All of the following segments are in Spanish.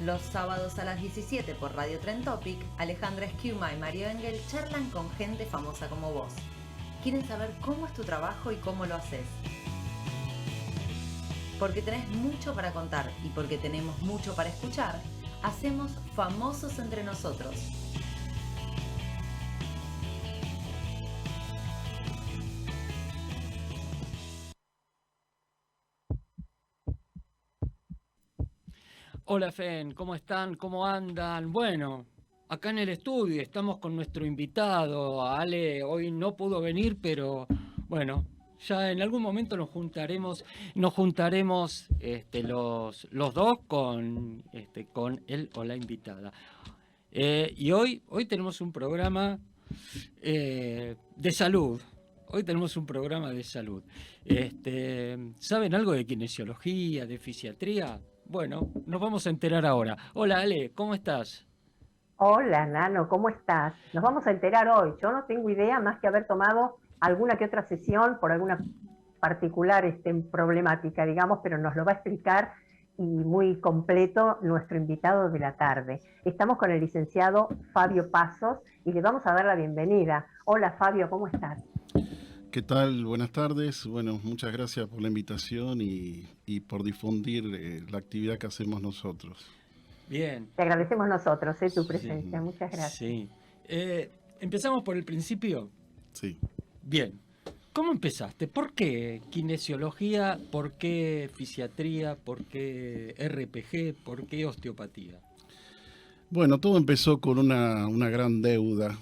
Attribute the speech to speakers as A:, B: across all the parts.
A: Los sábados a las 17 por Radio Tren Topic, Alejandra Esquiuma y Mario Engel charlan con gente famosa como vos. Quieren saber cómo es tu trabajo y cómo lo haces. Porque tenés mucho para contar y porque tenemos mucho para escuchar, hacemos Famosos entre nosotros.
B: Hola Fen, ¿cómo están? ¿Cómo andan? Bueno, acá en el estudio estamos con nuestro invitado. Ale hoy no pudo venir, pero bueno, ya en algún momento nos juntaremos los dos con él o la invitada. Y hoy tenemos un programa de salud. Hoy tenemos un programa de salud. ¿Saben algo de kinesiología, de fisiatría? Bueno, nos vamos a enterar ahora. Hola Ale, ¿cómo estás?
C: Hola, Nano, ¿cómo estás? Nos vamos a enterar hoy. Yo no tengo idea más que haber tomado alguna que otra sesión por alguna particular problemática, digamos, pero nos lo va a explicar y muy completo nuestro invitado de la tarde. Estamos con el licenciado Fabio Pasos y le vamos a dar la bienvenida. Hola Fabio, ¿cómo estás?
D: ¿Qué tal? Buenas tardes. Bueno, muchas gracias por la invitación y por difundir la actividad que hacemos nosotros.
B: Bien.
C: Te agradecemos nosotros tu presencia.
D: Sí.
C: Muchas gracias.
B: Sí. ¿Empezamos por el principio?
D: Sí.
B: Bien. ¿Cómo empezaste? ¿Por qué kinesiología? ¿Por qué fisiatría? ¿Por qué RPG? ¿Por qué osteopatía?
D: Bueno, todo empezó con una gran deuda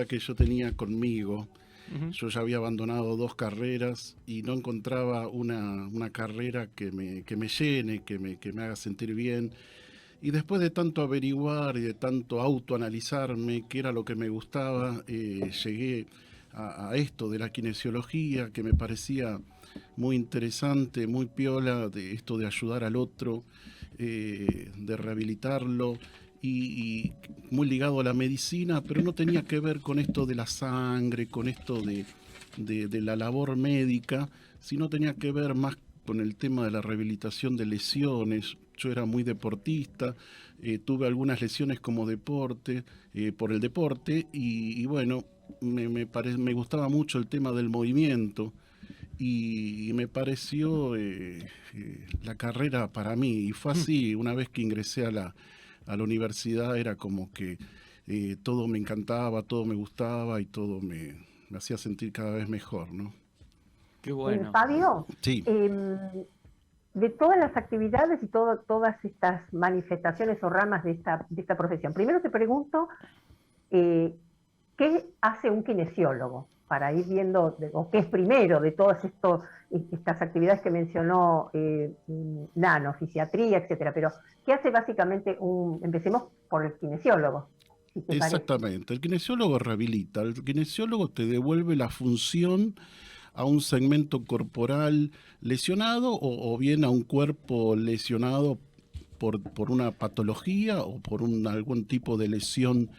D: que yo tenía conmigo. Uh-huh. Yo ya había abandonado 2 carreras y no encontraba una carrera que me llene, que me haga sentir bien. Y después de tanto averiguar y de tanto autoanalizarme qué era lo que me gustaba, llegué a esto de la kinesiología, que me parecía muy interesante, muy piola, de esto de ayudar al otro, de rehabilitarlo, y muy ligado a la medicina, pero no tenía que ver con esto de la sangre, con esto de la labor médica, sino tenía que ver más con el tema de la rehabilitación de lesiones. Yo era muy deportista, tuve algunas lesiones como deporte, por el deporte, y bueno, me gustaba mucho el tema del movimiento, y me pareció la carrera para mí, y fue así. Una vez que ingresé a la universidad era como que todo me encantaba, todo me gustaba y todo me hacía sentir cada vez mejor, ¿no?
B: Qué bueno.
C: Fabio,
D: sí.
C: De todas las actividades y todas estas manifestaciones o ramas de esta profesión, primero te pregunto, ¿qué hace un kinesiólogo? Para ir viendo, o qué es primero de todas estas actividades que mencionó Nano, fisiatría, etcétera, pero ¿qué hace básicamente empecemos por el kinesiólogo? Si te
D: Exactamente, parece. El kinesiólogo rehabilita, el kinesiólogo te devuelve la función a un segmento corporal lesionado o bien a un cuerpo lesionado por una patología o por algún tipo de lesión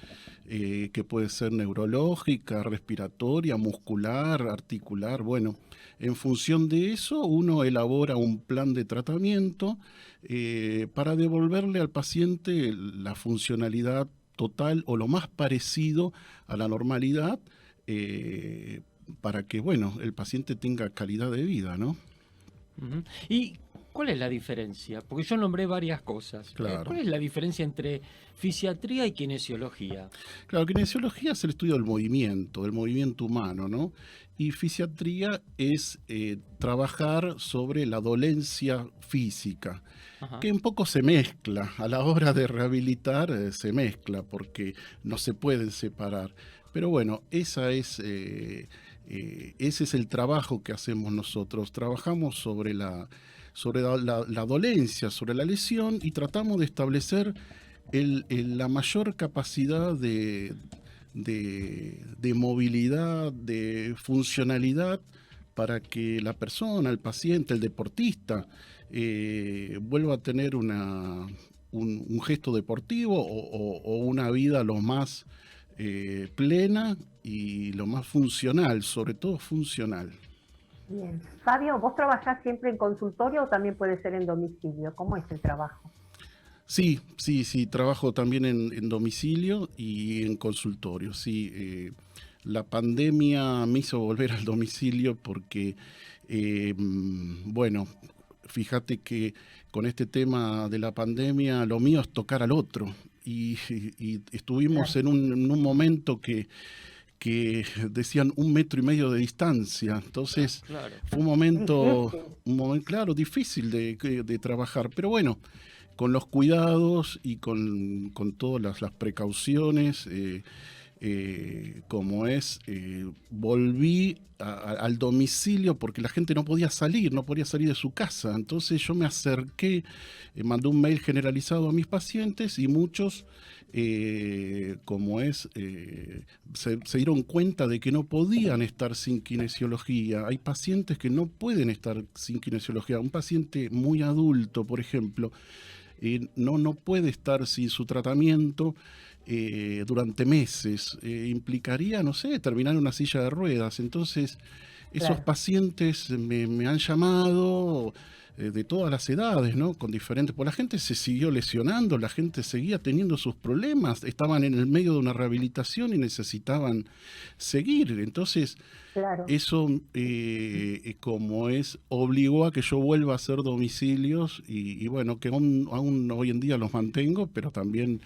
D: que puede ser neurológica, respiratoria, muscular, articular. Bueno, en función de eso uno elabora un plan de tratamiento para devolverle al paciente la funcionalidad total o lo más parecido a la normalidad, para que, bueno, el paciente tenga calidad de vida, ¿no?
B: Uh-huh. ¿Y cuál es la diferencia? Porque yo nombré varias cosas.
D: Claro.
B: ¿Cuál es la diferencia entre fisiatría y kinesiología?
D: Claro, kinesiología es el estudio del movimiento humano, ¿no? Y fisiatría es trabajar sobre la dolencia física, ajá, que un poco se mezcla. A la hora de rehabilitar se mezcla porque no se pueden separar. Pero bueno, ese es el trabajo que hacemos nosotros. Trabajamos sobre la dolencia, sobre la lesión, y tratamos de establecer la mayor capacidad de movilidad, de funcionalidad, para que la persona, el paciente, el deportista, vuelva a tener un gesto deportivo o una vida lo más plena y lo más funcional, sobre todo funcional.
C: Bien. Fabio, ¿vos trabajás siempre en consultorio o también puede ser en domicilio? ¿Cómo es el trabajo?
D: Sí, sí, sí, trabajo también en domicilio y en consultorio. Sí, la pandemia me hizo volver al domicilio porque, bueno, fíjate que con este tema de la pandemia lo mío es tocar al otro. Y estuvimos
C: Claro.
D: en un momento que decían 1,5 metros de distancia. Entonces
B: Claro.
D: fue
C: Difícil.
D: un momento, claro, difícil de trabajar. Pero bueno, con los cuidados y con todas las precauciones, como es, volví al domicilio porque la gente no podía salir, no podía salir de su casa. Entonces yo me acerqué, mandé un mail generalizado a mis pacientes y muchos, como es, se dieron cuenta de que no podían estar sin kinesiología. Hay pacientes que no pueden estar sin kinesiología. Un paciente muy adulto, por ejemplo, no puede estar sin su tratamiento durante meses. Implicaría, no sé, terminar en una silla de ruedas. Entonces, esos
C: Claro.
D: pacientes me han llamado de todas las edades, ¿no? Con diferentes. Pues la gente se siguió lesionando, la gente seguía teniendo sus problemas, estaban en el medio de una rehabilitación y necesitaban seguir. Entonces,
C: Claro.
D: eso, como es, obligó a que yo vuelva a hacer domicilios y bueno, que aún hoy en día los mantengo, pero también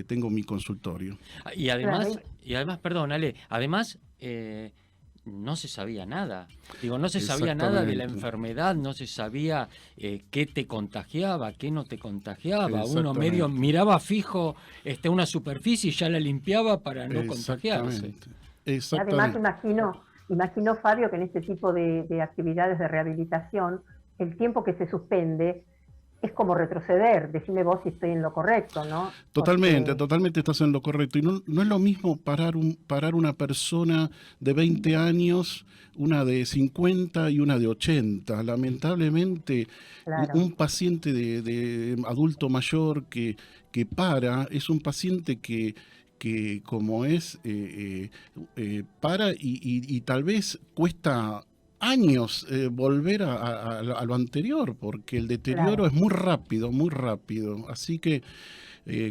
D: tengo mi consultorio.
C: Claro.
B: Y además, perdón, Ale, además no se sabía nada. Digo, no se sabía nada de la
D: Exactamente,
B: enfermedad, no se sabía qué te contagiaba, qué no te contagiaba. Uno medio
D: exactamente,
B: miraba fijo una superficie y ya la limpiaba para no contagiarse.
D: exactamente,
C: Además,
D: exactamente.
C: imagino, Fabio, que en este tipo de actividades de rehabilitación, el tiempo que se suspende es como retroceder. Decime vos si estoy en lo correcto, ¿no?
D: Totalmente,
C: Porque,
D: totalmente estás en lo correcto. Y no es lo mismo parar una persona de 20 años, una de 50 y una de 80. Lamentablemente,
C: claro,
D: un paciente de adulto mayor que para es un paciente que como es, para y tal vez cuesta años volver a lo anterior, porque el deterioro
C: claro,
D: es muy rápido, muy rápido. Así que,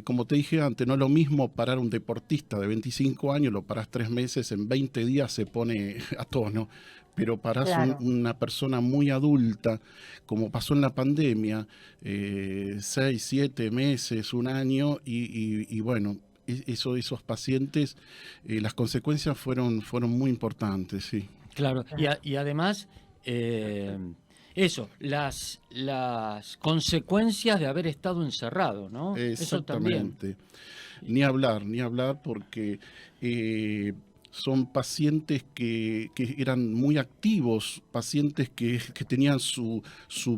D: como te dije antes, no es lo mismo parar un deportista de 25 años, lo parás 3 meses, en 20 días se pone a tono. Pero parás
C: claro.
D: una persona muy adulta, como pasó en la pandemia, 6, 7 meses, un año, y bueno, esos pacientes, las consecuencias fueron muy importantes, sí.
B: Claro,
C: Claro.
B: y además, eso, las consecuencias de haber estado encerrado, ¿no? Eso también.
D: Exactamente. Ni hablar, porque eh, son pacientes que eran muy activos, pacientes que tenían su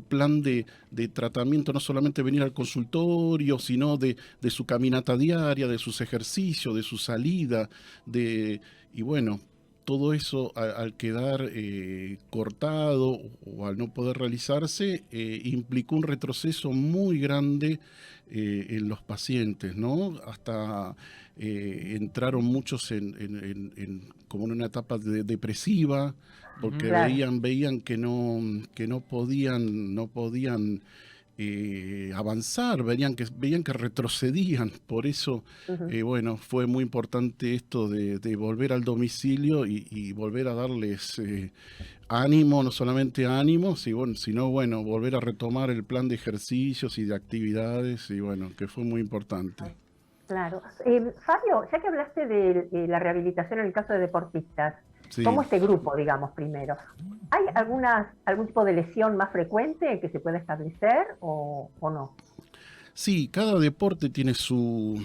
D: plan de tratamiento, no solamente venir al consultorio, sino de su caminata diaria, de sus ejercicios, de su salida, y bueno. Todo eso al quedar cortado o al no poder realizarse, implicó un retroceso muy grande en los pacientes, ¿no? Hasta entraron muchos como en una etapa depresiva,
B: Ujú.
D: porque
C: Claro.
D: veían que no podían avanzar, veían que retrocedían. Por eso,
C: Ujú.
D: bueno, fue muy importante esto de volver al domicilio y volver a darles ánimo, no solamente ánimo, sino bueno, volver a retomar el plan de ejercicios y de actividades, y bueno, que fue muy importante.
C: Claro. Fabio, ya que hablaste de la rehabilitación en el caso de deportistas,
D: Sí,
C: tomo este grupo, digamos, primero. ¿Hay algún tipo de lesión más frecuente que se pueda establecer o no?
D: sí, cada deporte tiene su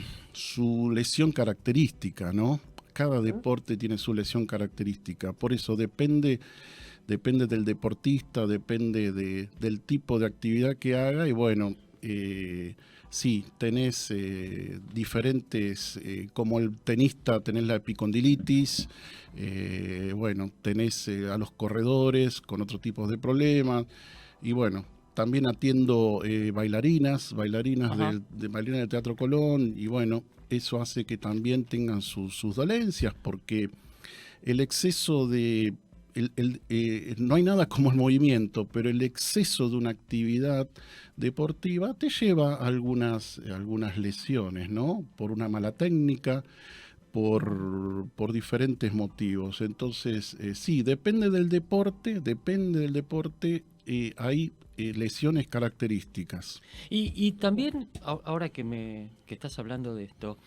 D: lesión característica, ¿no? Cada
C: Ujú.
D: deporte tiene su lesión característica, por eso depende del deportista, depende del tipo de actividad que haga y bueno, sí, tenés diferentes, como el tenista tenés la epicondilitis, bueno, tenés a los corredores con otro tipo de problemas y bueno, también atiendo bailarinas
B: Ajá.
D: bailarinas del Teatro Colón y bueno, eso hace que también tengan sus dolencias porque el exceso no hay nada como el movimiento, pero el exceso de una actividad deportiva te lleva a algunas lesiones, ¿no? Por una mala técnica, por diferentes motivos. Entonces, sí, depende del deporte, hay lesiones características.
B: Y también, ahora que estás hablando de esto,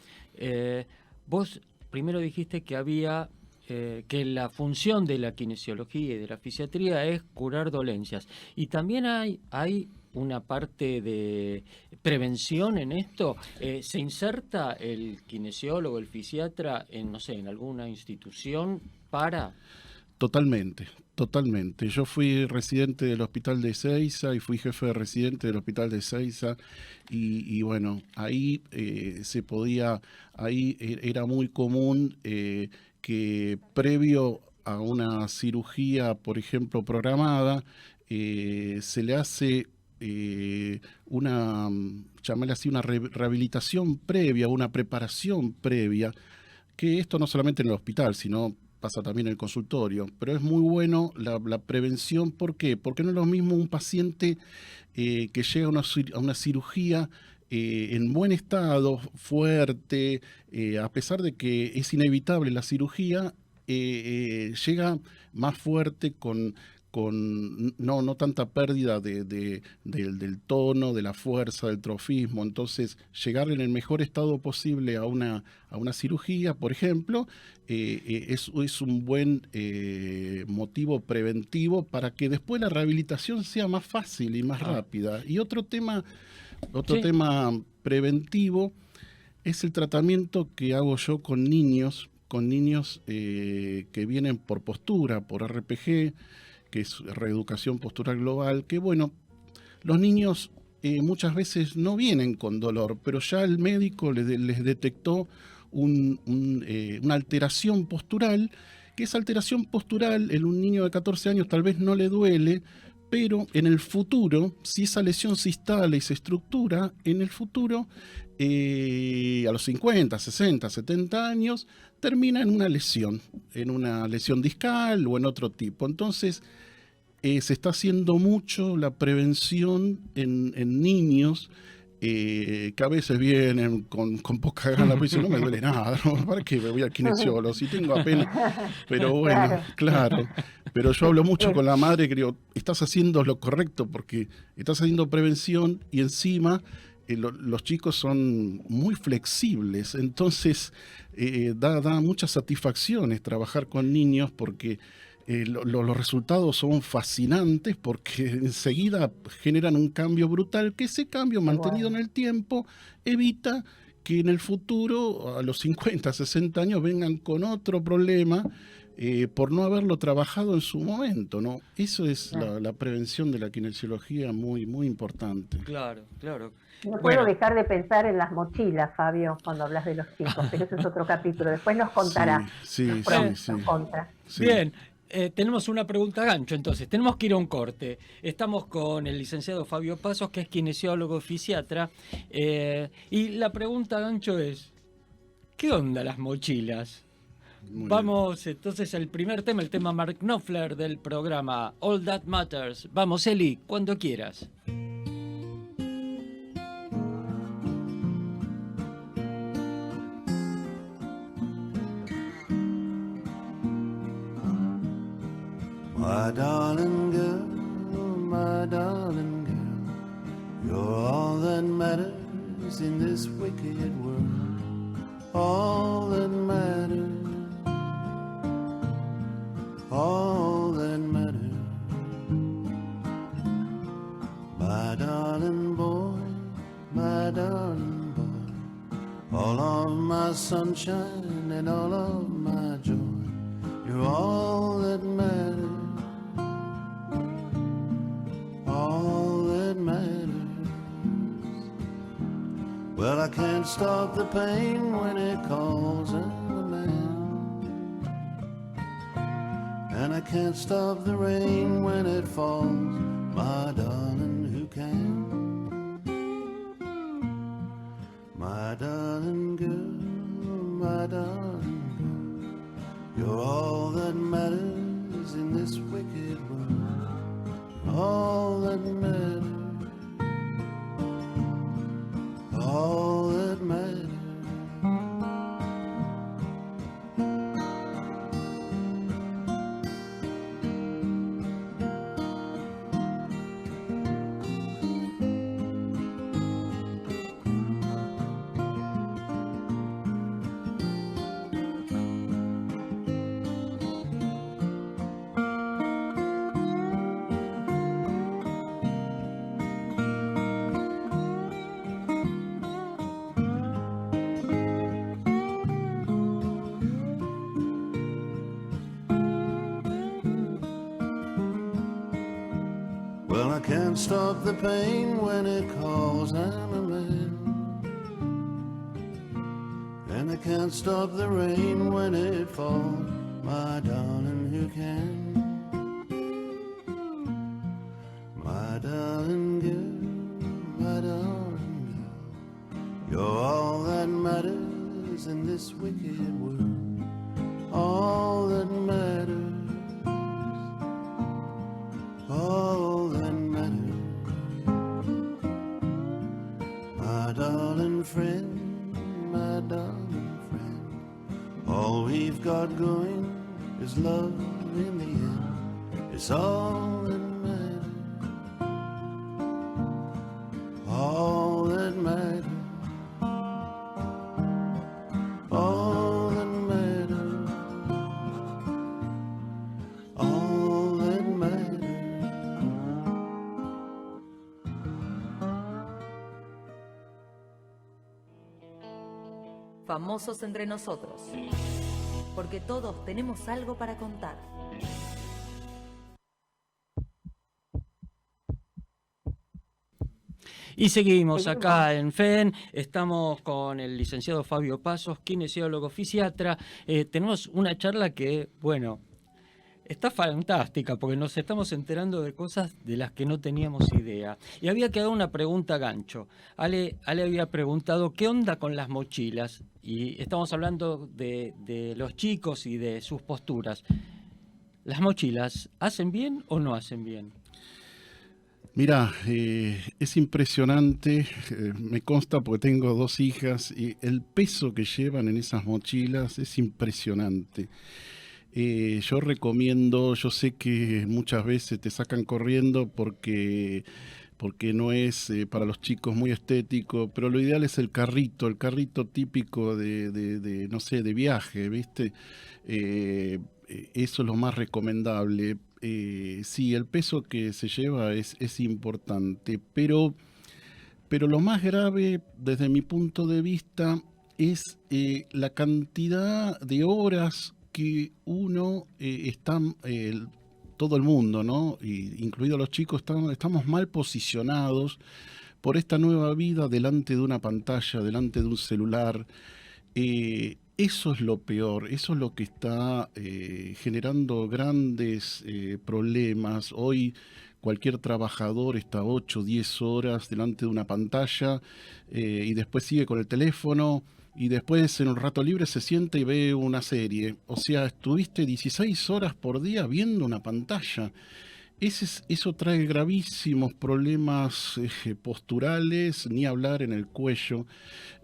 B: vos primero dijiste que había que la función de la kinesiología y de la fisiatría es curar dolencias. Y también hay una parte de prevención en esto. ¿Se inserta el kinesiólogo, el fisiatra en, no sé, en alguna institución para...?
D: Totalmente. Yo fui residente del Hospital de Ezeiza y fui jefe de residente del Hospital de Ezeiza y bueno, ahí era muy común que previo a una cirugía, por ejemplo, programada, se le hace llamarle así, una rehabilitación previa, una preparación previa, que esto no solamente en el hospital, sino pasa también en el consultorio, pero es muy bueno la prevención. ¿Por qué? Porque no es lo mismo un paciente que llega a una cirugía en buen estado, fuerte, a pesar de que es inevitable la cirugía, llega más fuerte con no tanta pérdida del tono, de la fuerza, del trofismo. Entonces, llegar en el mejor estado posible a una cirugía, por ejemplo, es un buen motivo preventivo para que después la rehabilitación sea más fácil y más rápida. Y otro tema preventivo es el tratamiento que hago yo con niños que vienen por postura, por RPG, que es reeducación postural global, que bueno, los niños muchas veces no vienen con dolor, pero ya el médico les detectó una alteración postural, que esa alteración postural en un niño de 14 años tal vez no le duele, pero en el futuro, si esa lesión se instala y se estructura, en el futuro, a los 50, 60, 70 años, termina en una lesión discal o en otro tipo. Entonces, se está haciendo mucho la prevención en niños que a veces vienen con poca gana, pero dicen, no me duele nada, ¿no? ¿Para qué me voy al kinesiólogo? Si tengo apenas... Pero bueno, claro. Pero yo hablo mucho con la madre que digo, estás haciendo lo correcto porque estás haciendo prevención y encima los chicos son muy flexibles. Entonces da muchas satisfacciones trabajar con niños porque los resultados son fascinantes porque enseguida generan un cambio brutal, que ese cambio mantenido en el tiempo evita que en el futuro, a los 50, 60 años, vengan con otro problema por no haberlo trabajado en su momento, ¿no? Eso es la prevención de la kinesiología muy, muy importante.
B: Claro.
C: No puedo dejar de pensar en las mochilas, Fabio, cuando hablas de los chicos, pero ese es otro capítulo. Después nos contará.
D: Sí.
B: Bien. Tenemos una pregunta gancho, entonces. Tenemos que ir a un corte. Estamos con el licenciado Fabio Pasos, que es kinesiólogo fisiatra. Y la pregunta gancho es, ¿qué onda las mochilas? Vamos entonces al primer tema, el tema Mark Knopfler del programa All That Matters. Vamos, Eli, cuando quieras.
E: My darling girl, you're all that matters in this wicked world. All that matters, all that matters. My darling boy, all of my sunshine and all of my joy. You're all that matters. Well, I can't stop the pain when it calls out a man, and I can't stop the rain when it falls. My darling, who can? My darling girl, you're all that matters in this Well, I can't stop the pain when it calls, I'm a man. And I can't stop the rain when it falls, my darling, who can? My darling girl, my darling girl, you're all that matters in this wicked world, all that matters, all that matters. My darling friend, my darling friend, all we've got going is love in the end, it's all that matters, all that matters, all that matters, all that matters.
A: Famosos entre nosotros, porque todos tenemos algo para contar.
B: Y seguimos acá en FEN, estamos con el licenciado Fabio Pasos, kinesiólogo fisiatra. Tenemos una charla que, bueno, está fantástica porque nos estamos enterando de cosas de las que no teníamos idea. Y había quedado una pregunta gancho. Ale había preguntado qué onda con las mochilas, y estamos hablando de los chicos y de sus posturas. ¿Las mochilas hacen bien o no hacen bien?
D: Mira, es impresionante, me consta porque tengo 2 hijas, y el peso que llevan en esas mochilas es impresionante. Yo recomiendo, yo sé que muchas veces te sacan corriendo porque no es para los chicos muy estético, pero lo ideal es el carrito típico de no sé, de viaje, ¿viste? Eso es lo más recomendable. Sí, el peso que se lleva es importante, pero lo más grave desde mi punto de vista es la cantidad de horas que uno todo el mundo, ¿no? Incluidos los chicos, estamos mal posicionados por esta nueva vida delante de una pantalla, delante de un celular. Eso es lo peor, eso es lo que está generando grandes problemas. Hoy cualquier trabajador está 8 o 10 horas delante de una pantalla y después sigue con el teléfono y después en un rato libre se sienta y ve una serie. O sea, estuviste 16 horas por día viendo una pantalla. Eso trae gravísimos problemas posturales, ni hablar en el cuello,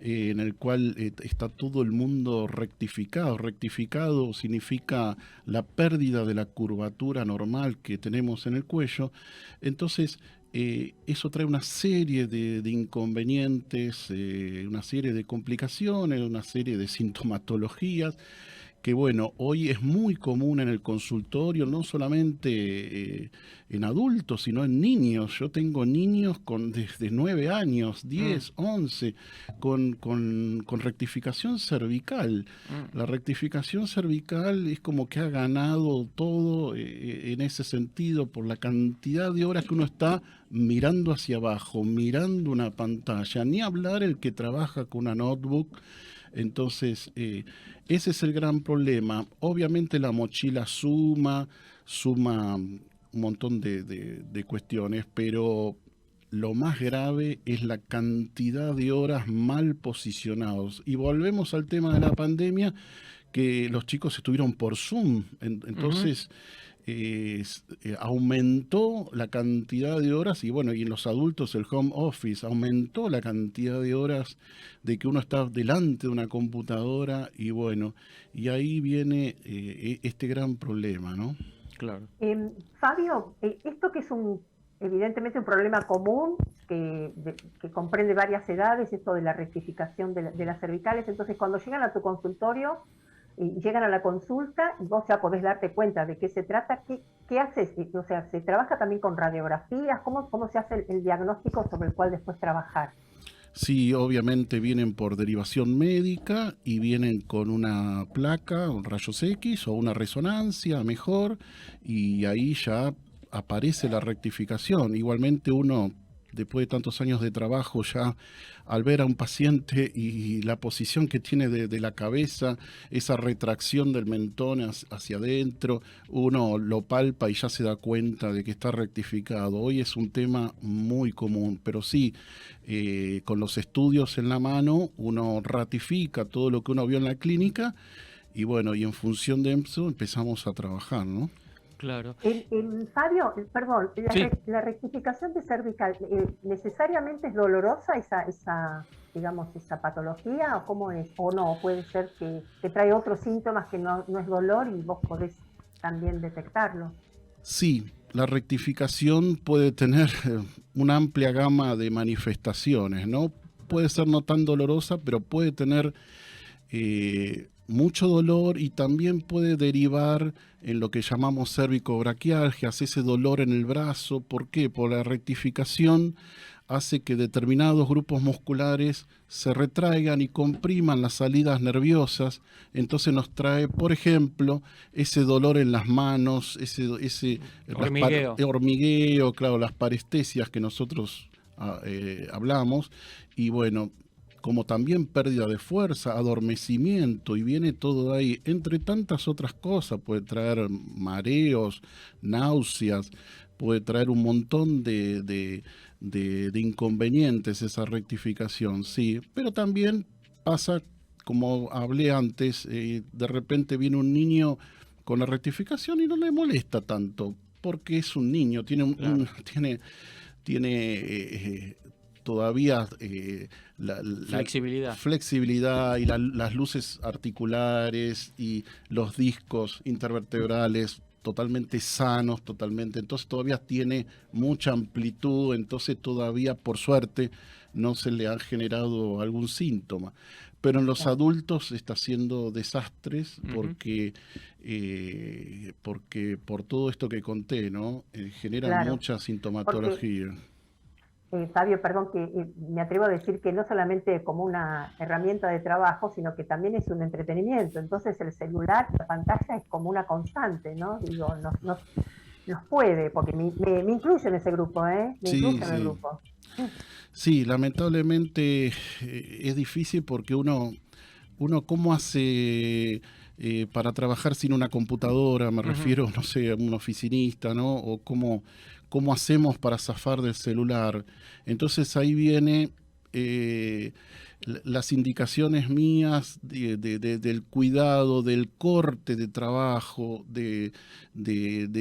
D: en el cual está todo el mundo rectificado. Rectificado significa la pérdida de la curvatura normal que tenemos en el cuello. Entonces, eso trae una serie de inconvenientes, una serie de complicaciones, una serie de sintomatologías que bueno, hoy es muy común en el consultorio, no solamente en adultos, sino en niños. Yo tengo niños desde 9 años, 10, 11, con rectificación cervical. La rectificación cervical es como que ha ganado todo en ese sentido por la cantidad de horas que uno está mirando hacia abajo, mirando una pantalla. Ni hablar el que trabaja con una notebook. Entonces, ese es el gran problema. Obviamente la mochila suma un montón de cuestiones, pero lo más grave es la cantidad de horas mal posicionados. Y volvemos al tema de la pandemia, que los chicos estuvieron por Zoom. Entonces, aumentó la cantidad de horas, y bueno, y en los adultos el home office aumentó la cantidad de horas de que uno está delante de una computadora, y bueno, y ahí viene este gran problema, ¿no?
B: Claro.
C: Fabio, esto que es evidentemente un problema común que comprende varias edades, esto de la rectificación de las cervicales. Entonces, cuando llegan a tu consultorio y llegan a la consulta, vos ya podés darte cuenta de qué se trata. ¿Qué haces? O sea, ¿se trabaja también con radiografías? ¿Cómo se hace el diagnóstico sobre el cual después trabajar?
D: Sí, obviamente vienen por derivación médica y vienen con una placa, un rayos X o una resonancia mejor, y ahí ya aparece la rectificación. Igualmente uno, después de tantos años de trabajo, ya al ver a un paciente y la posición que tiene de la cabeza, esa retracción del mentón hacia adentro, uno lo palpa y ya se da cuenta de que está rectificado. Hoy es un tema muy común, pero sí, con los estudios en la mano, uno ratifica todo lo que uno vio en la clínica y bueno, y en función de eso empezamos a trabajar, ¿no?
B: Claro.
C: Fabio, perdón,
B: Sí.
C: la rectificación de cervical, ¿necesariamente es dolorosa digamos, esa patología o cómo es? O no, puede ser que trae otros síntomas que no es dolor y vos podés también detectarlo.
D: Sí, la rectificación puede tener una amplia gama de manifestaciones, ¿no? Puede ser no tan dolorosa, pero puede tener mucho dolor y también puede derivar en lo que llamamos cervicobraquialgias, ese dolor en el brazo. ¿Por qué? Por la rectificación hace que determinados grupos musculares se retraigan y compriman las salidas nerviosas, entonces nos trae, por ejemplo, ese dolor en las manos, ese hormigueo, claro, las parestesias que nosotros hablamos, y bueno, como también pérdida de fuerza, adormecimiento, y viene todo ahí, entre tantas otras cosas, puede traer mareos, náuseas, puede traer un montón de inconvenientes esa rectificación, sí, pero también pasa, como hablé antes, de repente viene un niño con la rectificación y no le molesta tanto, porque es un niño, tiene
B: Claro.
D: tiene todavía la flexibilidad y las luces articulares y los discos intervertebrales totalmente sanos, entonces todavía tiene mucha amplitud, entonces todavía, por suerte, no se le ha generado algún síntoma. Pero en los adultos está haciendo desastres porque por todo esto que conté, ¿no? Genera mucha sintomatología.
C: Fabio, perdón, que me atrevo a decir que no solamente como una herramienta de trabajo, sino que también es un entretenimiento. Entonces el celular, la pantalla es como una constante, ¿no? Digo, nos puede, porque me incluyo en ese grupo, ¿eh? Me incluyo en el grupo.
D: Sí, lamentablemente es difícil porque uno ¿cómo hace para trabajar sin una computadora? Me refiero, no sé, a un oficinista, ¿no? O cómo hacemos para zafar del celular. Entonces ahí viene las indicaciones mías del cuidado, del corte de trabajo, de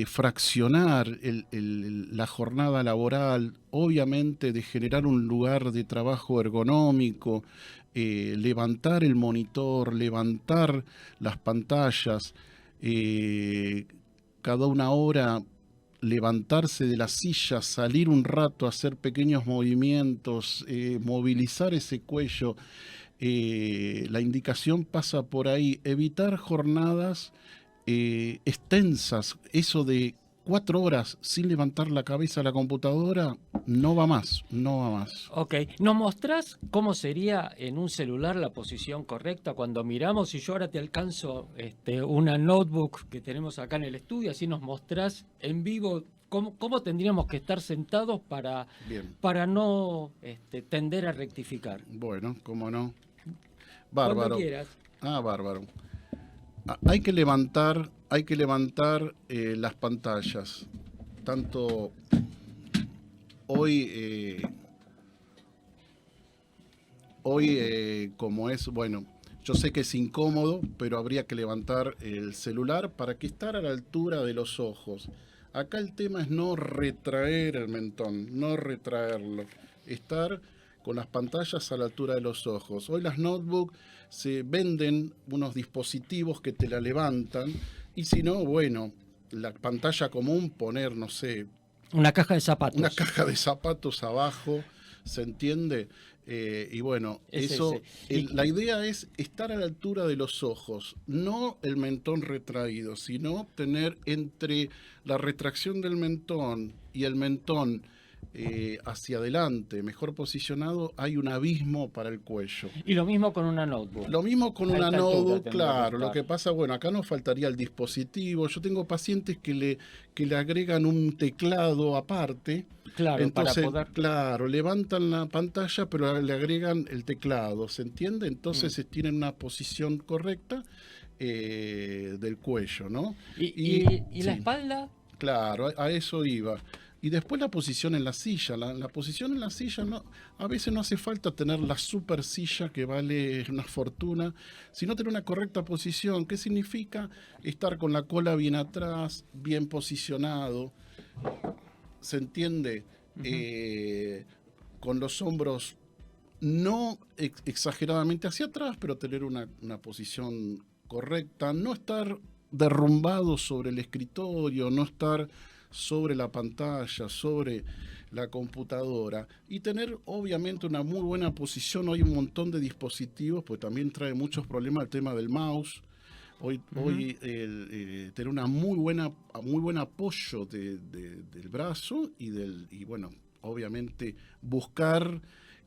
D: fraccionar la jornada laboral, obviamente de generar un lugar de trabajo ergonómico, levantar el monitor, levantar las pantallas, cada una hora levantarse de la silla, salir un rato, hacer pequeños movimientos, movilizar ese cuello. La indicación pasa por ahí, evitar jornadas extensas, eso de 4 horas sin levantar la cabeza a la computadora, no va más.
B: Ok, ¿nos mostrás cómo sería en un celular la posición correcta cuando miramos? Si yo ahora te alcanzo una notebook que tenemos acá en el estudio, así nos mostrás en vivo cómo tendríamos que estar sentados para no tender a rectificar.
D: Bueno, cómo no. Bárbaro.
B: Cuando quieras.
D: Bárbaro. Hay que levantar las pantallas. Tanto hoy como es, bueno, yo sé que es incómodo, pero habría que levantar el celular para que estar a la altura de los ojos. Acá el tema es no retraer el mentón, no retraerlo, estar con las pantallas a la altura de los ojos. Hoy las notebooks se venden unos dispositivos que te la levantan, y si no, bueno, la pantalla común, poner, no sé,
B: una caja de zapatos.
D: Una caja de zapatos abajo, ¿se entiende? Y bueno, la idea es estar a la altura de los ojos, no el mentón retraído, sino tener entre la retracción del mentón y el mentón hacia adelante, mejor posicionado, hay un abismo para el cuello.
B: Y lo mismo con una notebook.
D: Lo mismo con
B: A
D: una
B: esta altura
D: notebook,
B: tendría
D: claro.
B: que
D: Lo que
B: estar.
D: pasa, bueno, acá nos faltaría el dispositivo. Yo tengo pacientes que le agregan un teclado aparte.
B: Claro,
D: Entonces,
B: para poder...
D: claro, levantan la pantalla, pero le agregan el teclado, ¿se entiende? Entonces tienen una posición correcta del cuello, ¿no?
B: ¿Y la
D: sí.
B: espalda?
D: Claro, a eso iba. Y después la posición en la silla. La posición en la silla, no, a veces no hace falta tener la super silla que vale una fortuna, sino tener una correcta posición. ¿Qué significa? Estar con la cola bien atrás, bien posicionado. ¿Se entiende? Con los hombros no exageradamente hacia atrás, pero tener una posición correcta. No estar derrumbado sobre el escritorio, no estar sobre la pantalla, sobre la computadora, y tener obviamente una muy buena posición. Hoy un montón de dispositivos, pues también trae muchos problemas el tema del mouse. Hoy tener una muy buen apoyo del brazo y bueno, obviamente buscar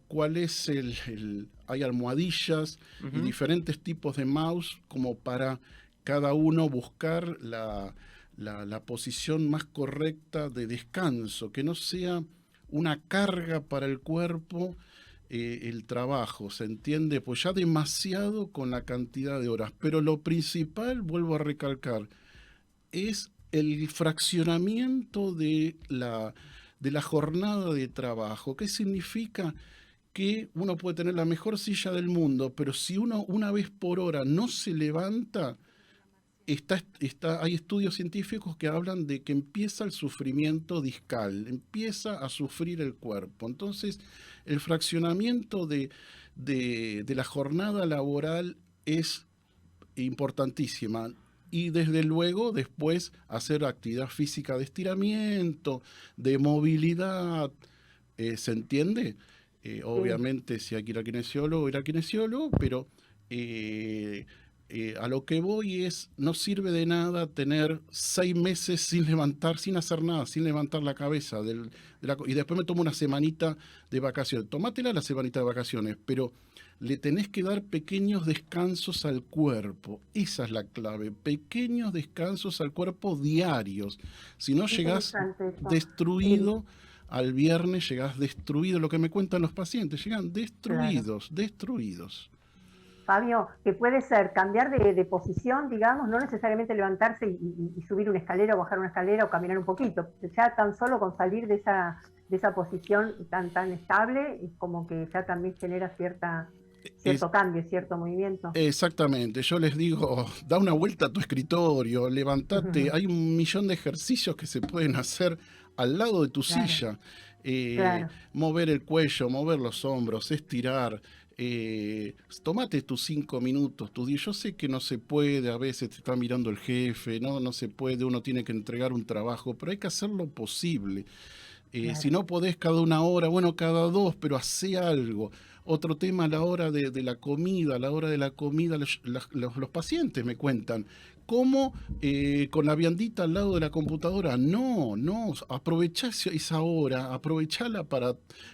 D: cuál es hay almohadillas y diferentes tipos de mouse como para cada uno buscar la posición más correcta de descanso, que no sea una carga para el cuerpo el trabajo, ¿se entiende? Pues ya demasiado con la cantidad de horas. Pero lo principal, vuelvo a recalcar, es el fraccionamiento de la jornada de trabajo. ¿Qué significa? Que uno puede tener la mejor silla del mundo, pero si uno una vez por hora no se levanta, hay estudios científicos que hablan de que empieza el sufrimiento discal, empieza a sufrir el cuerpo. Entonces, el fraccionamiento de la jornada laboral es importantísima. Y desde luego después hacer actividad física de estiramiento, de movilidad, ¿se entiende? Obviamente si hay que ir a kinesiólogo, pero a lo que voy es, no sirve de nada tener 6 meses sin hacer nada, sin levantar la cabeza. Y después me tomo una semanita de vacaciones. Tomátela la semanita de vacaciones, pero le tenés que dar pequeños descansos al cuerpo. Esa es la clave, pequeños descansos al cuerpo diarios. Si no llegás destruido, al viernes llegás destruido, lo que me cuentan los pacientes, llegan destruidos, claro. Destruidos.
C: Fabio, que puede ser cambiar de posición, digamos, no necesariamente levantarse y subir una escalera o bajar una escalera o caminar un poquito. Ya tan solo con salir de esa posición tan estable, como que ya también genera cierto cambio, cierto movimiento.
D: Exactamente, yo les digo, da una vuelta a tu escritorio, levantate, hay 1.000.000 de ejercicios que se pueden hacer al lado de tu silla. Claro. Mover el cuello, mover los hombros, estirar. Tomate tus 5 minutos, tus 10. Yo sé que no se puede, a veces te está mirando el jefe, no se puede, uno tiene que entregar un trabajo, pero hay que hacer lo posible. Claro. Si no podés cada 1 hora, bueno, cada 2, pero hacé algo. Otro tema, a la hora de la comida, los pacientes me cuentan, ¿cómo con la viandita al lado de la computadora? No, aprovechá esa hora, aprovechala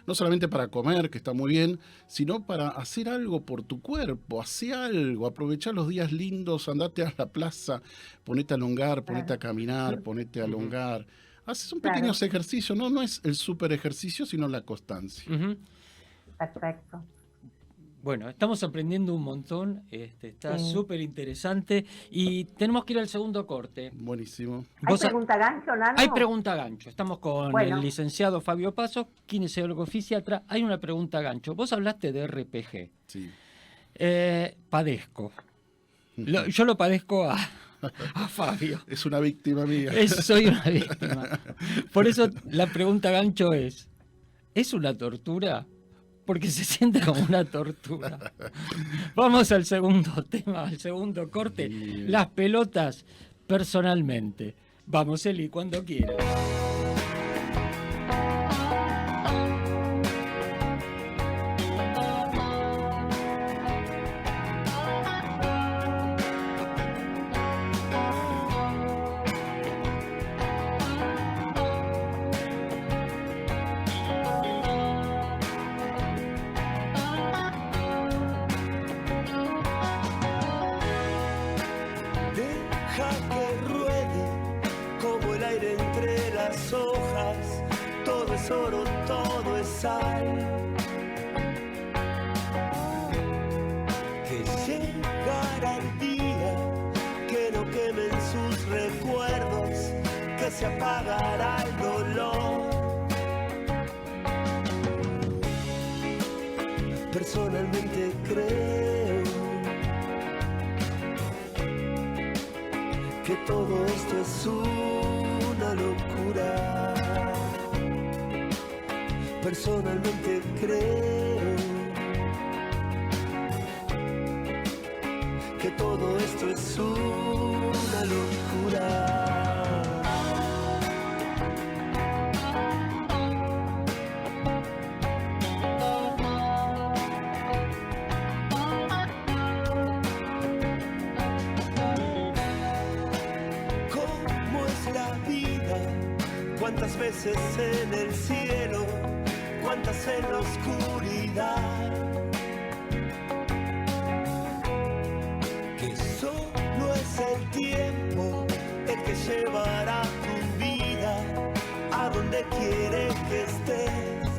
D: no solamente para comer, que está muy bien, sino para hacer algo por tu cuerpo, hacé algo, aprovechá los días lindos, andate a la plaza, ponete a elongar, ponete a caminar, ponete a elongar. Haces un pequeños ejercicios, no es el super ejercicio, sino la constancia.
C: Perfecto.
B: Bueno, estamos aprendiendo un montón, está súper interesante y tenemos que ir al segundo corte.
D: Buenísimo.
C: ¿Hay pregunta gancho, Nano?
B: Hay pregunta gancho. Estamos con el licenciado Fabio Pasos, kinesiólogo fisiatra. Hay una pregunta gancho. Vos hablaste de RPG.
D: Sí.
B: Padezco. Yo lo padezco a Fabio.
D: Es una víctima mía.
B: Soy una víctima. Por eso la pregunta gancho ¿es una tortura? Porque se siente como una tortura. Vamos al segundo tema, al segundo corte. Bien. Las pelotas personalmente. Vamos, Eli, cuando quieras.
E: las hojas, todo es oro, todo es sal. Que llegará el día que no quemen sus recuerdos, que se apagará el dolor. Personalmente creo que todo esto es una locura. Personalmente creo que todo esto es una locura. Cuántas veces en el cielo, cuántas en la oscuridad, que solo es el tiempo el que llevará tu vida a donde quiere que estés.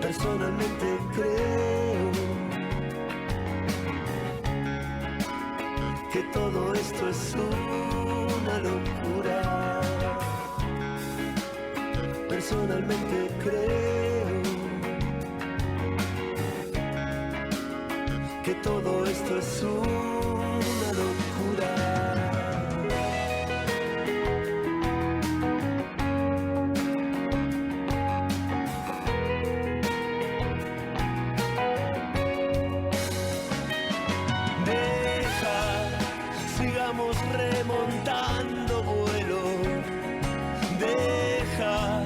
E: Personalmente creo que todo esto es una locura. Personalmente creo que todo esto es una locura. Remontando vuelo, deja,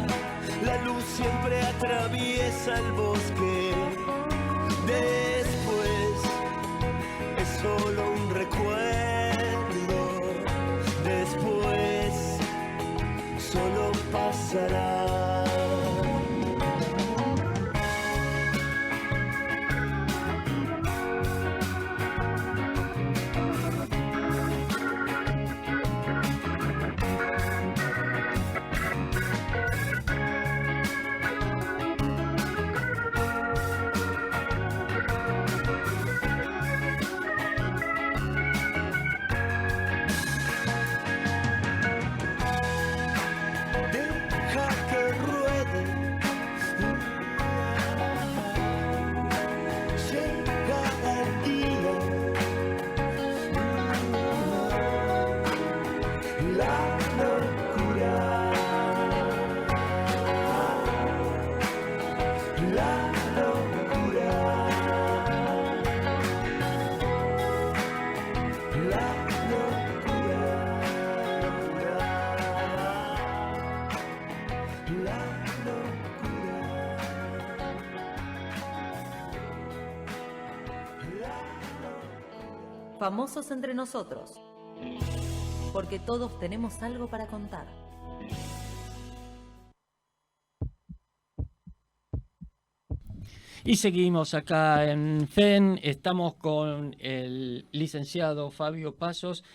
E: la luz siempre atraviesa el bosque, después es solo un recuerdo, después solo pasará.
A: Famosos entre nosotros, porque todos tenemos algo para contar.
B: Y seguimos acá en FEN, estamos con el licenciado Fabio Pasos,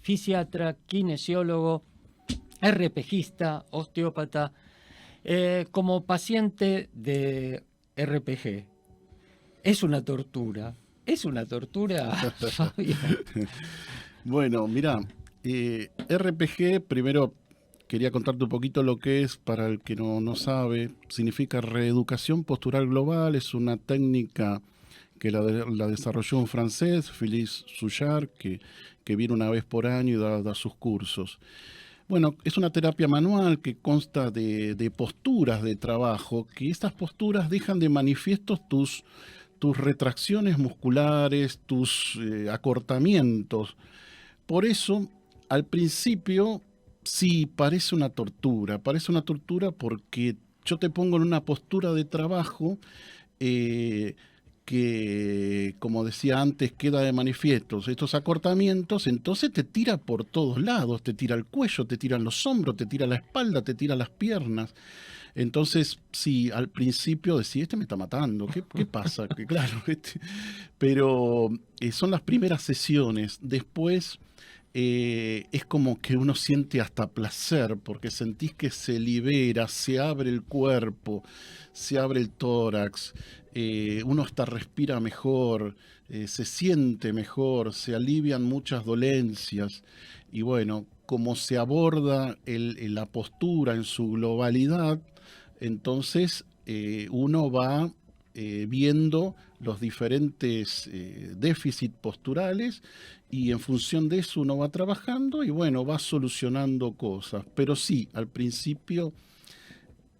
B: fisiatra, kinesiólogo, RPGista, osteópata, como paciente de RPG. Es una tortura, Fabio.
D: Bueno, mira, RPG, primero quería contarte un poquito lo que es, para el que no sabe. Significa reeducación postural global. Es una técnica que la desarrolló un francés, Philippe Souchard, que viene una vez por año y da sus cursos. Bueno, es una terapia manual que consta de posturas de trabajo, que estas posturas dejan de manifiesto tus retracciones musculares, tus acortamientos. Por eso, al principio, sí, parece una tortura porque yo te pongo en una postura de trabajo que, como decía antes, queda de manifiesto estos acortamientos, entonces te tira por todos lados, te tira el cuello, te tiran los hombros, te tira la espalda, te tira las piernas. Entonces, sí, al principio decía, este me está matando, ¿qué pasa? Que claro, pero son las primeras sesiones. Después es como que uno siente hasta placer, porque sentís que se libera, se abre el cuerpo, se abre el tórax, uno hasta respira mejor, se siente mejor, se alivian muchas dolencias. Y bueno, como se aborda la postura en su globalidad, entonces uno va viendo los diferentes déficits posturales, y en función de eso uno va trabajando y bueno, va solucionando cosas. Pero sí, al principio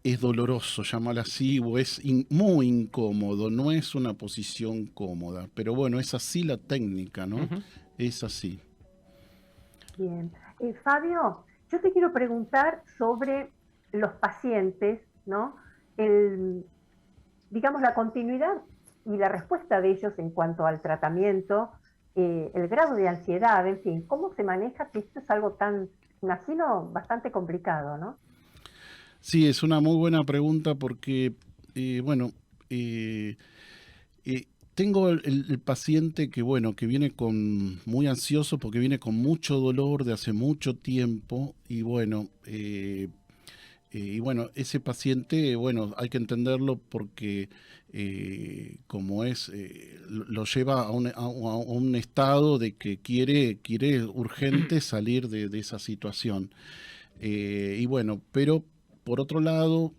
D: es doloroso, llámalo así, o es muy incómodo, no es una posición cómoda. Pero bueno, es así la técnica, ¿no?
B: Ujú.
D: Es así.
C: Bien. Fabio, yo te quiero preguntar sobre los pacientes, ¿no? Digamos, la continuidad y la respuesta de ellos en cuanto al tratamiento, el grado de ansiedad, en fin, ¿cómo se maneja? Que esto es algo tan, imagino, bastante complicado, ¿no?
D: Sí, es una muy buena pregunta porque, bueno, tengo el paciente que, bueno, que viene muy ansioso porque viene con mucho dolor de hace mucho tiempo y bueno, ese paciente, bueno, hay que entenderlo porque como es, lo lleva a un estado de que quiere urgente salir de esa situación. Y bueno, pero por otro lado,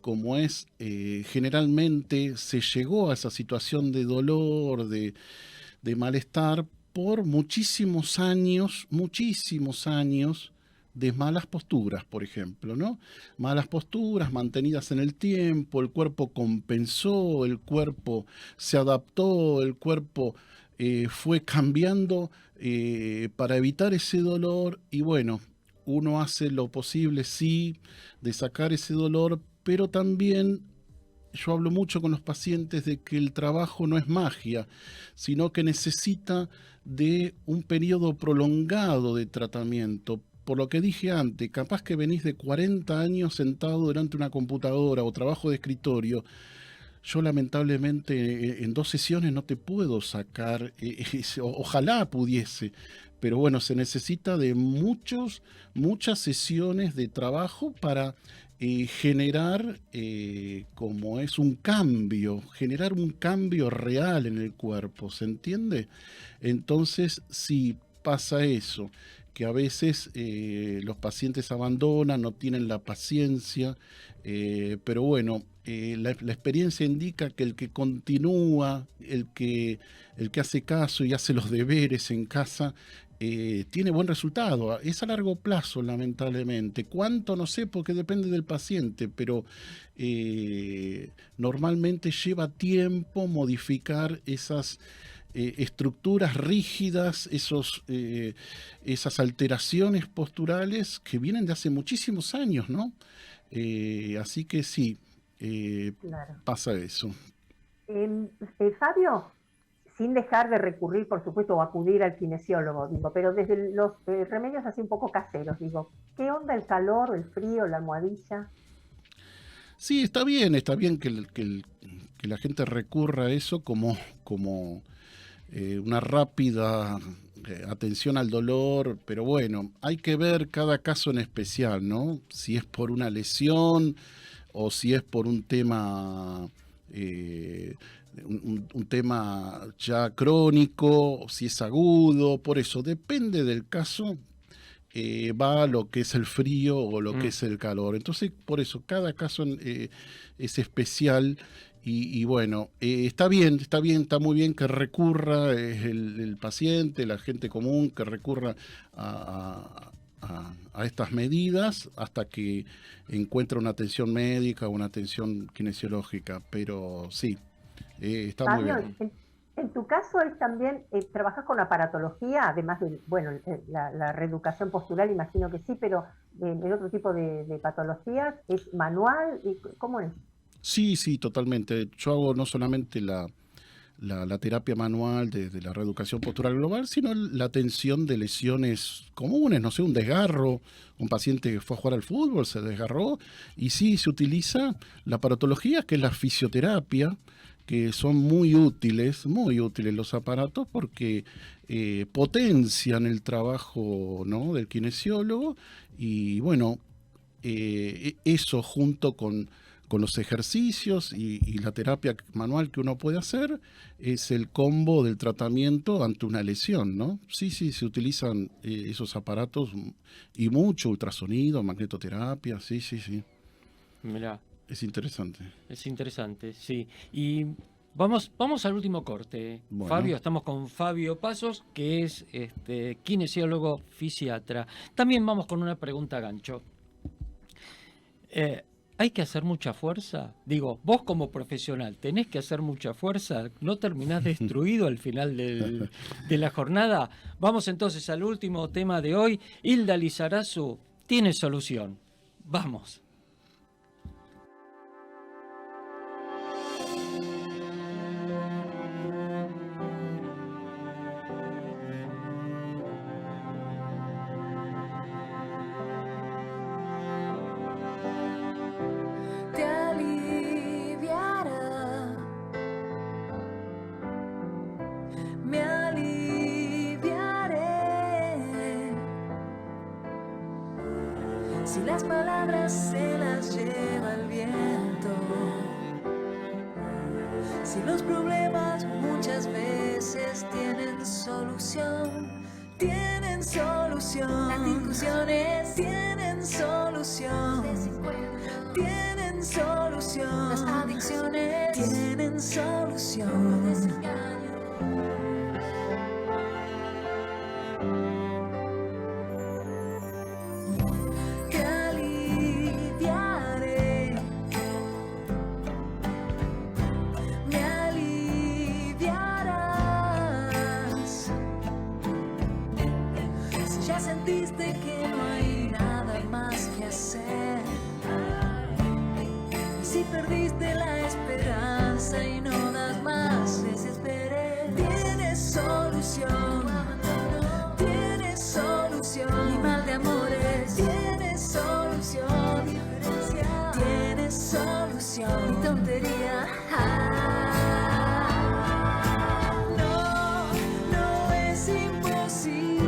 D: como es, generalmente se llegó a esa situación de dolor, de malestar, por muchísimos años de malas posturas, por ejemplo, ¿no? Malas posturas mantenidas en el tiempo, el cuerpo compensó, el cuerpo se adaptó, el cuerpo fue cambiando para evitar ese dolor y bueno, uno hace lo posible, sí, de sacar ese dolor, pero también yo hablo mucho con los pacientes de que el trabajo no es magia, sino que necesita de un periodo prolongado de tratamiento. Por lo que dije antes, capaz que venís de 40 años sentado delante de una computadora o trabajo de escritorio. Yo lamentablemente en 2 sesiones no te puedo sacar, ojalá pudiese, pero bueno, se necesita de muchas sesiones de trabajo para generar como es generar un cambio real en el cuerpo, ¿se entiende? Entonces, sí pasa eso, que a veces los pacientes abandonan, no tienen la paciencia, pero bueno, la experiencia indica que el que continúa, el que hace caso y hace los deberes en casa, tiene buen resultado. Es a largo plazo, lamentablemente. ¿Cuánto? No sé, porque depende del paciente, pero normalmente lleva tiempo modificar esas estructuras rígidas, esas alteraciones posturales que vienen de hace muchísimos años, ¿no? Así que sí,
C: Claro.
D: pasa eso.
C: Fabio, sin dejar de recurrir, por supuesto, o acudir al kinesiólogo, digo, pero desde los remedios así un poco caseros, digo, ¿qué onda el calor, el frío, la almohadilla?
D: Sí, está bien que la gente recurra a eso como una rápida atención al dolor, pero bueno, hay que ver cada caso en especial, ¿no? Si es por una lesión o si es por un tema un tema ya crónico, si es agudo, por eso depende del caso. Va lo que es el frío o lo que es el calor. Entonces, por eso, cada caso es especial y bueno, está muy bien que recurra el paciente, la gente común, que recurra a estas medidas hasta que encuentre una atención médica o una atención kinesiológica. Pero sí, está
C: Fabio,
D: muy bien.
C: en tu caso es también, ¿trabajas con aparatología? Además de, bueno, la reeducación postural, imagino que sí, pero en otro tipo de patologías, ¿es manual? ¿Cómo es?
D: Sí, totalmente. Yo hago no solamente la terapia manual de la reeducación postural global, sino la atención de lesiones comunes, no sé, un desgarro, un paciente que fue a jugar al fútbol, se desgarró, y sí, se utiliza la aparatología, que es la fisioterapia, que son muy útiles los aparatos, porque potencian el trabajo, ¿no?, del kinesiólogo. Y bueno, eso junto con los ejercicios y la terapia manual que uno puede hacer, es el combo del tratamiento ante una lesión, ¿no? Sí, se utilizan esos aparatos y mucho, ultrasonido, magnetoterapia, sí.
B: Mirá,
D: Es interesante.
B: es interesante, sí. Y vamos al último corte.
D: Bueno.
B: Fabio, estamos con Fabio Pasos, que es kinesiólogo fisiatra. También vamos con una pregunta gancho. ¿Hay que hacer mucha fuerza? Digo, vos como profesional, ¿tenés que hacer mucha fuerza? ¿No terminás destruido al final de la jornada? Vamos entonces al último tema de hoy. Hilda Lizarazu tiene solución. Vamos.
F: Si las palabras se las lleva el viento, si los problemas muchas veces tienen solución, las discusiones tienen solución, tienen solución, las adicciones tienen solución, los desengaños. Sentiste que no hay nada más que hacer, y si perdiste la esperanza y no das más, desesperé. Tienes solución, tienes solución, mi mal de amores, tienes solución, diferencia, tienes solución, mi tontería. No es imposible.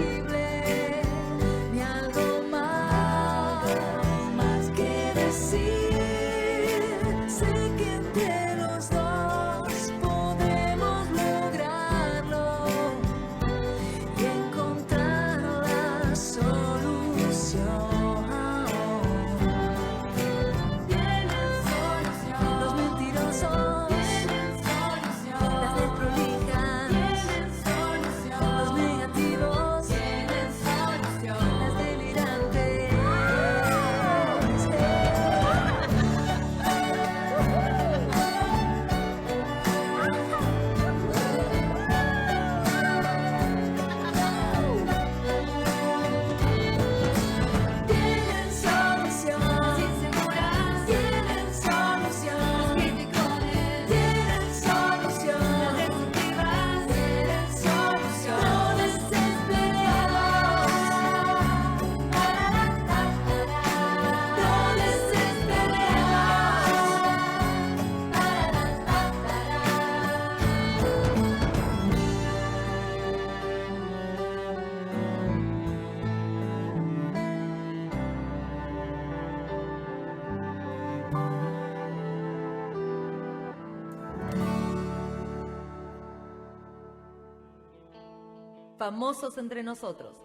A: Famosos entre nosotros,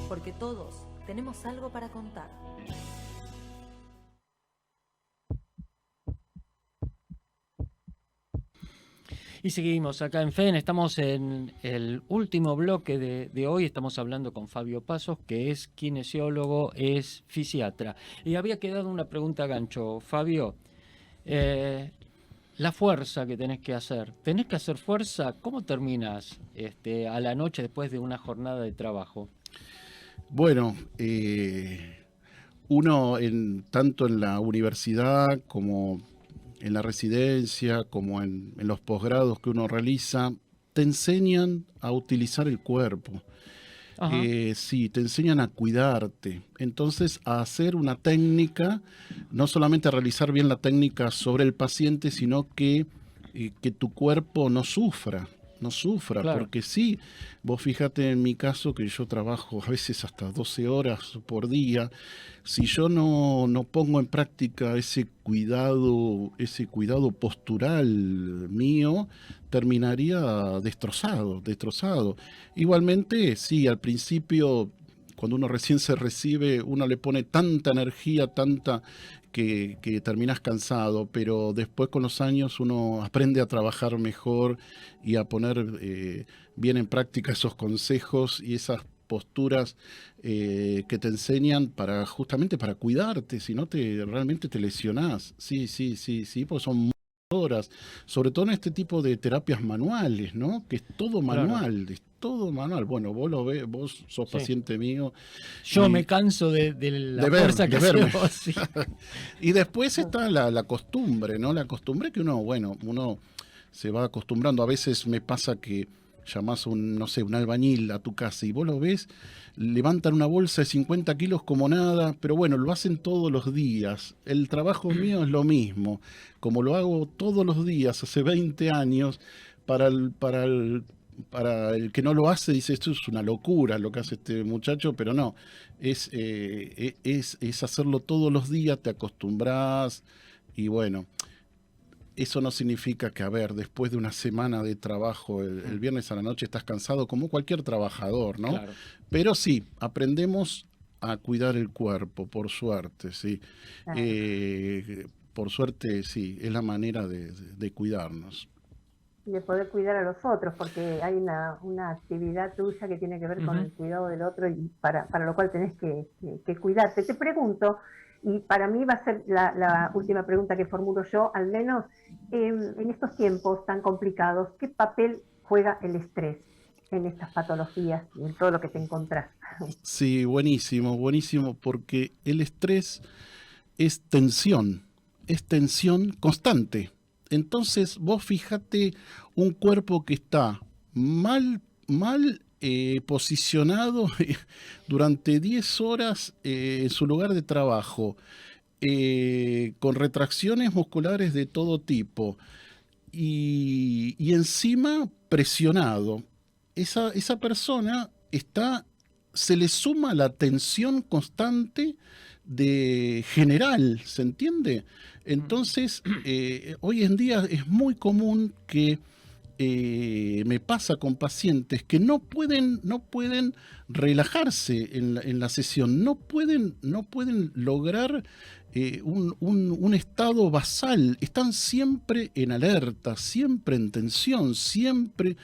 A: porque todos tenemos algo para contar.
B: Y seguimos acá en FEN, estamos en el último bloque de hoy, estamos hablando con Fabio Pasos, que es kinesiólogo, es fisiatra. Y había quedado una pregunta gancho, Fabio, la fuerza que tenés que hacer fuerza, ¿cómo terminas a la noche después de una jornada de trabajo?
D: Bueno, uno tanto en la universidad como en la residencia, como en los posgrados que uno realiza, te enseñan a utilizar el cuerpo. Sí, te enseñan a cuidarte. Entonces, a hacer una técnica, no solamente a realizar bien la técnica sobre el paciente, sino que tu cuerpo no sufra. no sufra,
B: Claro.
D: porque sí, vos fíjate en mi caso que yo trabajo a veces hasta 12 horas por día. Si yo no pongo en práctica ese cuidado postural mío, terminaría destrozado. Igualmente, sí, al principio, cuando uno recién se recibe, uno le pone tanta energía, que terminás cansado, pero después con los años uno aprende a trabajar mejor y a poner bien en práctica esos consejos y esas posturas que te enseñan justamente para cuidarte, si no realmente te lesionás. Sí, porque son muchas horas, sobre todo en este tipo de terapias manuales, ¿no? Que es todo
B: Claro.
D: manual, es todo manual. Bueno, vos lo ves, vos sos
B: Sí.
D: paciente mío.
B: Yo
D: Y-
B: me canso de la
D: de ver-
B: fuerza que
D: de verme.
B: haces vos, sí.
D: Y después está la costumbre, ¿no? La costumbre que uno se va acostumbrando. A veces me pasa que llamás a un albañil a tu casa y vos lo ves, levantan una bolsa de 50 kilos como nada, pero bueno, lo hacen todos los días. El trabajo mío es lo mismo. Como lo hago todos los días, hace 20 años, para el que no lo hace, dice, esto es una locura lo que hace este muchacho, pero no, es hacerlo todos los días, te acostumbras y bueno, eso no significa que, a ver, después de una semana de trabajo, el viernes a la noche estás cansado como cualquier trabajador, ¿no?
B: Claro.
D: Pero sí, aprendemos a cuidar el cuerpo, por suerte, sí.
C: Claro.
D: Por suerte, sí, es la manera de cuidarnos.
C: De poder cuidar a los otros, porque hay una actividad tuya que tiene que ver con
B: Ujú.
C: el cuidado del otro y para lo cual tenés que cuidarte. Te pregunto, y para mí va a ser la última pregunta que formulo yo, al menos en estos tiempos tan complicados, ¿qué papel juega el estrés en estas patologías y en todo lo que te encontrás?
D: Sí, buenísimo, porque el estrés es tensión constante. Entonces, vos fíjate un cuerpo que está mal posicionado durante 10 horas en su lugar de trabajo, con retracciones musculares de todo tipo y encima presionado. Esa persona se le suma la tensión constante de general, ¿se entiende? Entonces, hoy en día es muy común que me pasa con pacientes que no pueden relajarse en la sesión, no pueden lograr un estado basal, están siempre en alerta, siempre en tensión, siempre,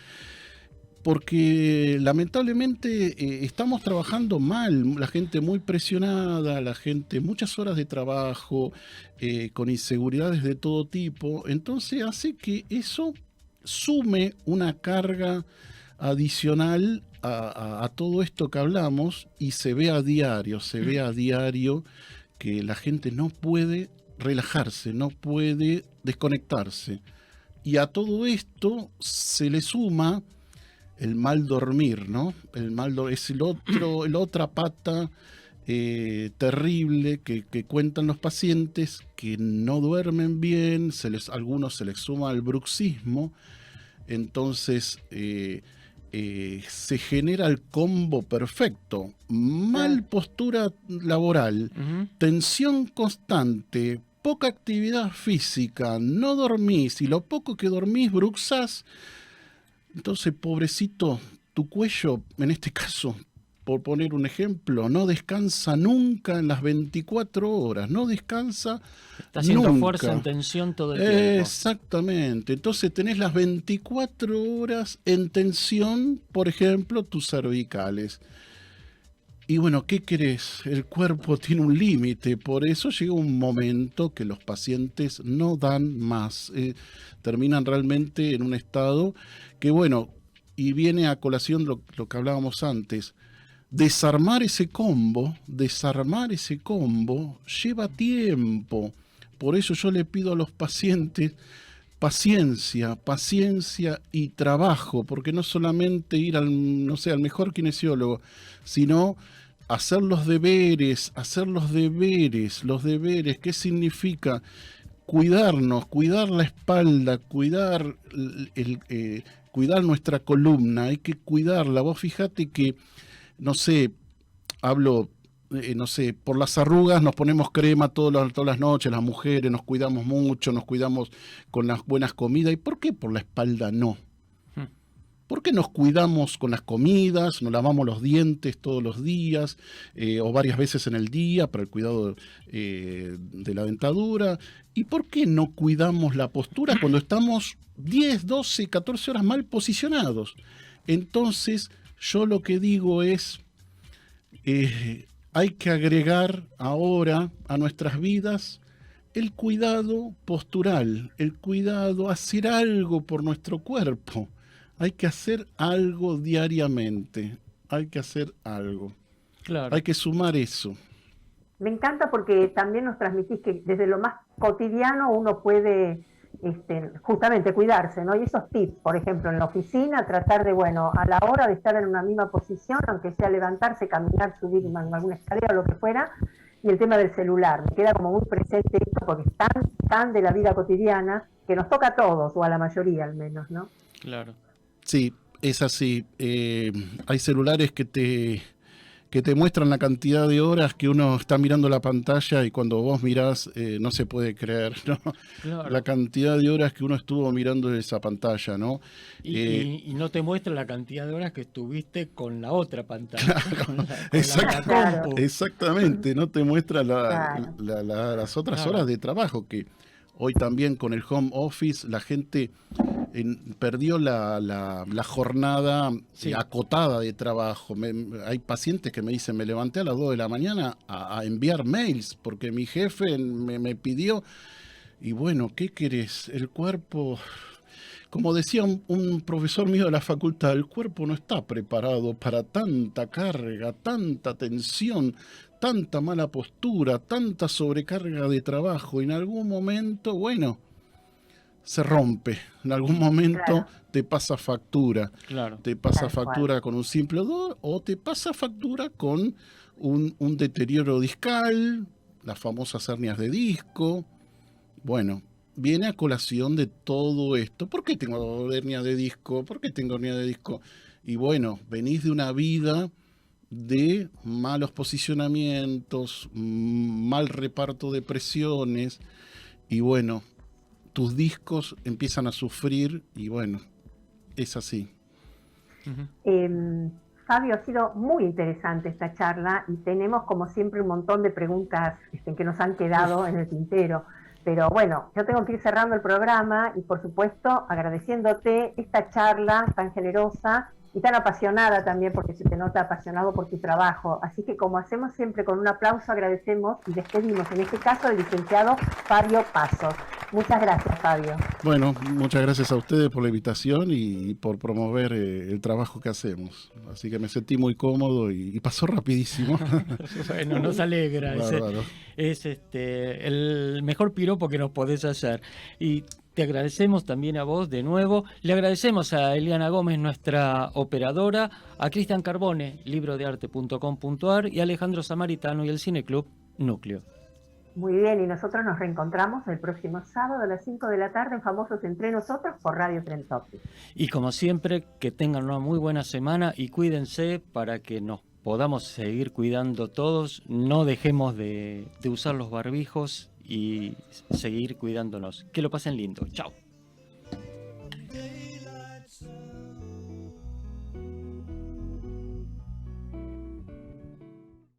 D: porque lamentablemente estamos trabajando mal, la gente muy presionada, la gente muchas horas de trabajo, con inseguridades de todo tipo, entonces hace que eso sume una carga adicional a todo esto que hablamos y se ve a diario que la gente no puede relajarse, no puede desconectarse. Y a todo esto se le suma el mal dormir, ¿no? Es la otra pata terrible que cuentan los pacientes que no duermen bien, algunos se les suma el bruxismo, entonces se genera el combo perfecto, mal postura laboral,
B: Ujú.
D: tensión constante, poca actividad física, no dormís y lo poco que dormís bruxás. Entonces, pobrecito, tu cuello, en este caso, por poner un ejemplo, no descansa nunca en las 24 horas, no descansa
B: Está haciendo
D: nunca.
B: fuerza en tensión todo el tiempo.
D: Exactamente, entonces tenés las 24 horas en tensión, por ejemplo, tus cervicales. Y bueno, ¿qué querés? El cuerpo tiene un límite, por eso llega un momento que los pacientes no dan más, terminan realmente en un estado que, bueno, y viene a colación lo que hablábamos antes, desarmar ese combo lleva tiempo. Por eso yo le pido a los pacientes paciencia y trabajo, porque no solamente ir al mejor kinesiólogo, sino hacer los deberes. Los deberes, ¿qué significa? Cuidarnos, cuidar la espalda, cuidar cuidar nuestra columna, hay que cuidarla. Vos fíjate que, no sé, hablo, no sé, por las arrugas nos ponemos crema todas las noches, las mujeres nos cuidamos mucho, nos cuidamos con las buenas comidas. ¿Y por qué por la espalda no? ¿Por qué nos cuidamos con las comidas, nos lavamos los dientes todos los días o varias veces en el día para el cuidado de la dentadura? ¿Y por qué no cuidamos la postura cuando estamos 10, 12, 14 horas mal posicionados? Entonces, yo lo que digo es, hay que agregar ahora a nuestras vidas el cuidado postural, el cuidado, hacer algo por nuestro cuerpo. Hay que hacer algo diariamente, hay que hacer algo.
B: Claro.
D: Hay que sumar eso.
C: Me encanta porque también nos transmitís que desde lo más cotidiano uno puede justamente cuidarse, ¿no? Y esos tips, por ejemplo, en la oficina, tratar de, bueno, a la hora de estar en una misma posición, aunque sea levantarse, caminar, subir en alguna escalera o lo que fuera, y el tema del celular. Me queda como muy presente esto porque es tan de la vida cotidiana que nos toca a todos, o a la mayoría al menos, ¿no?
B: Claro.
D: Sí, es así. Hay celulares que te muestran la cantidad de horas que uno está mirando la pantalla y cuando vos mirás no se puede creer, ¿no?
B: Claro.
D: La cantidad de horas que uno estuvo mirando esa pantalla, ¿no?
B: Y no te muestra la cantidad de horas que estuviste con la otra pantalla.
D: Claro,
B: con la compu.
D: exactamente, no te muestra
C: Claro.
D: las otras
B: Claro.
D: horas de trabajo que hoy también con el home office la gente perdió la jornada
B: Sí.
D: acotada de trabajo. Hay pacientes que me dicen, me levanté a las 2 de la mañana a enviar mails porque mi jefe me pidió. Y bueno, ¿qué querés? El cuerpo, como decía un profesor mío de la facultad, el cuerpo no está preparado para tanta carga, tanta tensión, tanta mala postura, tanta sobrecarga de trabajo. En algún momento, bueno, se rompe. En algún momento
C: Claro.
D: te pasa factura.
B: Claro.
D: Te pasa
C: Tal cual.
D: factura con un simple odor o te pasa factura con un deterioro discal, las famosas hernias de disco. Bueno, viene a colación de todo esto. ¿Por qué tengo hernia de disco? ¿Por qué tengo hernia de disco? Y bueno, venís de una vida de malos posicionamientos, mal reparto de presiones y bueno, tus discos empiezan a sufrir y bueno, es así.
B: Ujú.
C: Fabio, ha sido muy interesante esta charla y tenemos como siempre un montón de preguntas que nos han quedado en el tintero. Pero bueno, yo tengo que ir cerrando el programa y por supuesto agradeciéndote esta charla tan generosa y tan apasionada también, porque se te nota apasionado por tu trabajo. Así que como hacemos siempre con un aplauso, agradecemos y despedimos, en este caso, al licenciado Fabio Pasos. Muchas gracias, Fabio.
D: Bueno, muchas gracias a ustedes por la invitación y por promover el trabajo que hacemos. Así que me sentí muy cómodo y pasó rapidísimo.
B: Bueno, nos alegra.
D: Bárbaro.
B: Es el mejor piropo que nos podés hacer. Y te agradecemos también a vos de nuevo. Le agradecemos a Eliana Gómez, nuestra operadora, a Cristian Carbone, librodearte.com.ar, y a Alejandro Samaritano y el Cineclub Núcleo.
C: Muy bien, y nosotros nos reencontramos el próximo sábado a las 5 de la tarde en Famosos Entre Nosotros por Radio Trend Topic.
B: Y como siempre, que tengan una muy buena semana y cuídense para que nos podamos seguir cuidando todos. No dejemos de usar los barbijos y seguir cuidándonos. Que lo pasen lindo. Chao.